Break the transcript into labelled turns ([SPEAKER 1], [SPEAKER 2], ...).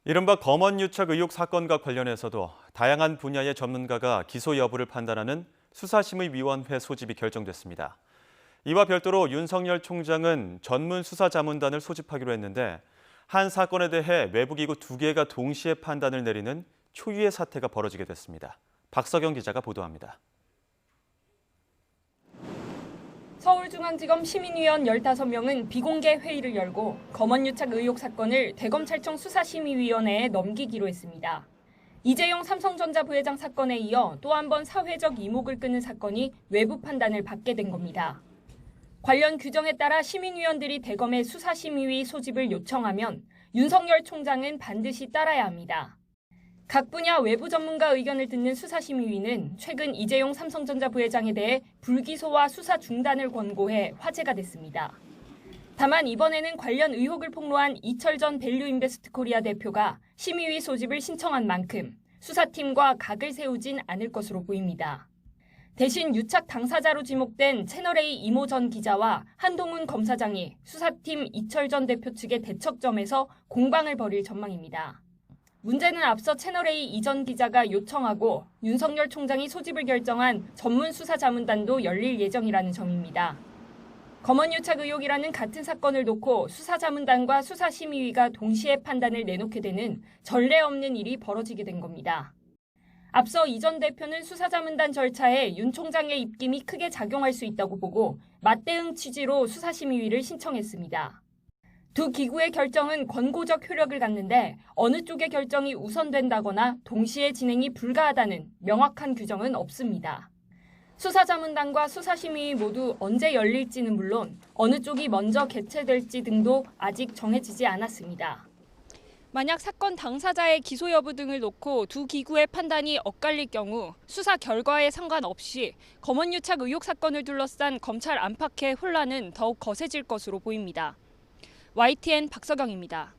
[SPEAKER 1] 이른바 검언유착 의혹 사건과 관련해서도 다양한 분야의 전문가가 기소 여부를 판단하는 수사심의위원회 소집이 결정됐습니다. 이와 별도로 윤석열 총장은 전문수사자문단을 소집하기로 했는데 한 사건에 대해 외부기구 2개가 동시에 판단을 내리는 초유의 사태가 벌어지게 됐습니다. 박석영 기자가 보도합니다.
[SPEAKER 2] 서울중앙지검 시민위원 15명은 비공개 회의를 열고 검언유착 의혹 사건을 대검찰청 수사심의위원회에 넘기기로 했습니다. 이재용 삼성전자 부회장 사건에 이어 또 한 번 사회적 이목을 끄는 사건이 외부 판단을 받게 된 겁니다. 관련 규정에 따라 시민위원들이 대검의 수사심의위 소집을 요청하면 윤석열 총장은 반드시 따라야 합니다. 각 분야 외부 전문가 의견을 듣는 수사심의위는 최근 이재용 삼성전자 부회장에 대해 불기소와 수사 중단을 권고해 화제가 됐습니다. 다만 이번에는 관련 의혹을 폭로한 이철 전 밸류인베스트 코리아 대표가 심의위 소집을 신청한 만큼 수사팀과 각을 세우진 않을 것으로 보입니다. 대신 유착 당사자로 지목된 채널A 이모 전 기자와 한동훈 검사장이 수사팀 이철 전 대표 측의 대척점에서 공방을 벌일 전망입니다. 문제는 앞서 채널A 이 전 기자가 요청하고 윤석열 총장이 소집을 결정한 전문수사자문단도 열릴 예정이라는 점입니다. 검언유착 의혹이라는 같은 사건을 놓고 수사자문단과 수사심의위가 동시에 판단을 내놓게 되는 전례 없는 일이 벌어지게 된 겁니다. 앞서 이 전 대표는 수사자문단 절차에 윤 총장의 입김이 크게 작용할 수 있다고 보고 맞대응 취지로 수사심의위를 신청했습니다. 두 기구의 결정은 권고적 효력을 갖는데 어느 쪽의 결정이 우선된다거나 동시에 진행이 불가하다는 명확한 규정은 없습니다. 수사자문단과 수사심의위 모두 언제 열릴지는 물론 어느 쪽이 먼저 개최될지 등도 아직 정해지지 않았습니다. 만약 사건 당사자의 기소 여부 등을 놓고 두 기구의 판단이 엇갈릴 경우 수사 결과에 상관없이 검언유착 의혹 사건을 둘러싼 검찰 안팎의 혼란은 더욱 거세질 것으로 보입니다. YTN 박석영입니다.